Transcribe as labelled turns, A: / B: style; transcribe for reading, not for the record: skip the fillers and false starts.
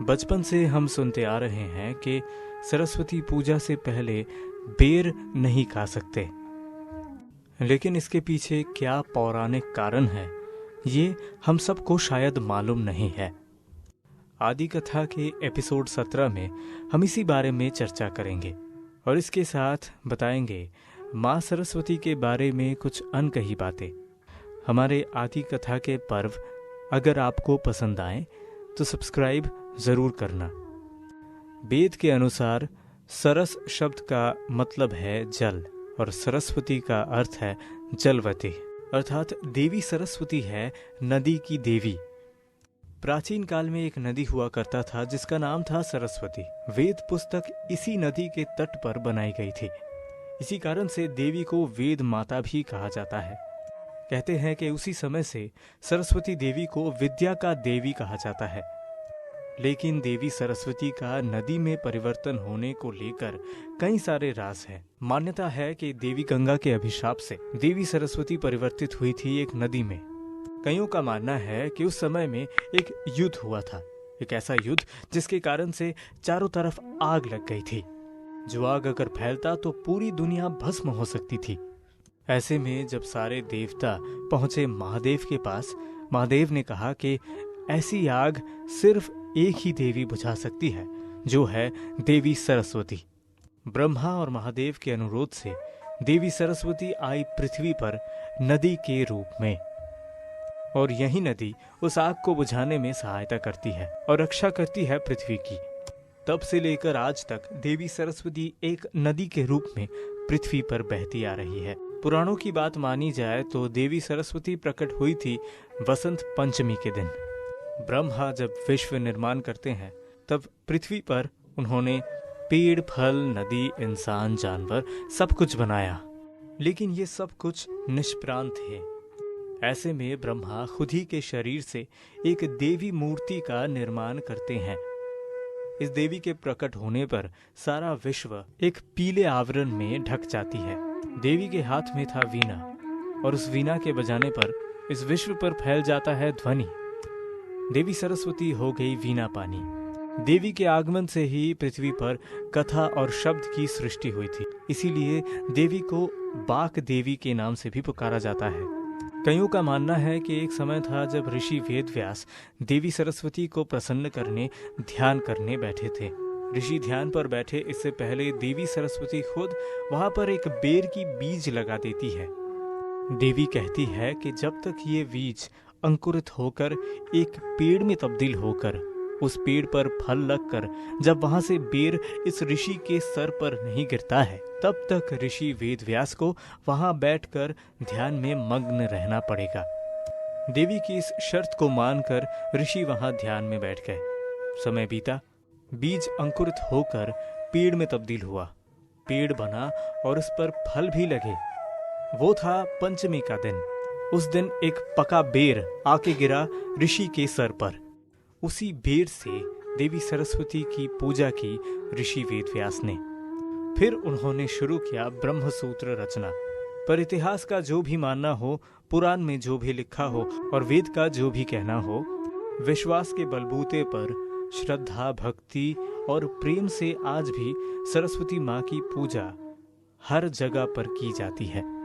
A: बचपन से हम सुनते आ रहे हैं कि सरस्वती पूजा से पहले बेर नहीं खा सकते, लेकिन इसके पीछे क्या पौराणिक कारण है ये हम सबको शायद मालूम नहीं है। आदि कथा के एपिसोड 17 में हम इसी बारे में चर्चा करेंगे और इसके साथ बताएंगे माँ सरस्वती के बारे में कुछ अनकही बातें। हमारे आदि कथा के पर्व अगर आपको पसंद आए तो सब्सक्राइब ज़रूर करना। वेद के अनुसार सरस शब्द का मतलब है जल और सरस्वती का अर्थ है जलवती, अर्थात देवी सरस्वती है नदी की देवी। प्राचीन काल में एक नदी हुआ करता था जिसका नाम था सरस्वती। वेद पुस्तक इसी नदी के तट पर बनाई गई थी। इसी कारण से देवी को वेद माता भी कहा जाता है। कहते हैं कि उसी समय से सरस्वती देवी को विद्या का देवी कहा जाता है। लेकिन देवी सरस्वती का नदी में परिवर्तन होने को लेकर कई सारे राज हैं। मान्यता है कि देवी गंगा के अभिशाप से देवी सरस्वती परिवर्तित हुई थी एक नदी में। कईयों का मानना है कि उस समय में एक युद्ध हुआ था, एक ऐसा युद्ध जिसके कारण से चारों तरफ आग लग गई थी। जो आग अगर फैलता तो पूरी दुनिया भस्म हो सकती थी। ऐसे में जब सारे देवता पहुंचे महादेव के पास, महादेव ने कहा कि ऐसी आग सिर्फ एक ही देवी बुझा सकती है, जो है देवी सरस्वती। ब्रह्मा और महादेव के अनुरोध से देवी सरस्वती आई पृथ्वी पर नदी के रूप में, और यही नदी उस आग को बुझाने में सहायता करती है और रक्षा करती है पृथ्वी की। तब से लेकर आज तक देवी सरस्वती एक नदी के रूप में पृथ्वी पर बहती आ रही है। पुराणों की बात मानी जाए तो देवी सरस्वती प्रकट हुई थी वसंत पंचमी के दिन। ब्रह्मा जब विश्व निर्माण करते हैं तब पृथ्वी पर उन्होंने पेड़, फल, नदी, इंसान, जानवर सब कुछ बनाया, लेकिन ये सब कुछ निष्प्राण थे। ऐसे में ब्रह्मा खुद ही के शरीर से एक देवी मूर्ति का निर्माण करते हैं। इस देवी के प्रकट होने पर सारा विश्व एक पीले आवरण में ढक जाती है। देवी के हाथ में था वीणा, और उस वीणा के बजाने पर इस विश्व पर फैल जाता है ध्वनि। देवी सरस्वती हो गई वीणा पानी। देवी के आगमन से ही पृथ्वी पर कथा और शब्द की सृष्टि हुई थी। इसीलिए देवी को बाक देवी के नाम से भी पुकारा जाता है। कईयों का मानना है कि एक समय था जब ऋषि वेदव्यास देवी सरस्वती को प्रसन्न करने ध्यान करने बैठे थे। ऋषि ध्यान पर बैठे इससे पहले देवी सरस्वती खुद वहां पर एक बेर की बीज लगा देती है। देवी कहती है कि जब तक ये बीज अंकुरित होकर एक पेड़ में तब्दील होकर उस पेड़ पर फल लगकर जब वहां से बेर इस ऋषि के सर पर नहीं गिरता है, तब तक ऋषि वेदव्यास को वहां बैठकर ध्यान में मग्न रहना पड़ेगा। देवी की इस शर्त को मानकर ऋषि वहां ध्यान में बैठ गए। समय बीता, बीज अंकुरित होकर पेड़ में तब्दील हुआ, पेड़ बना और उस पर फल भी लगे। वो था पंचमी का दिन। उस दिन एक पका बेर आके गिरा ऋषि के सर पर। उसी बेर से देवी सरस्वती की पूजा की ऋषि वेदव्यास ने। फिर उन्होंने शुरू किया ब्रह्मसूत्र रचना। पर इतिहास का जो भी मानना हो, पुराण में जो भी लिखा हो और वेद का जो भी कहना हो, विश्वास के बलबूते पर श्रद्धा, भक्ति और प्रेम से आज भी सरस्वती माँ की पूजा हर जगह पर की जाती है।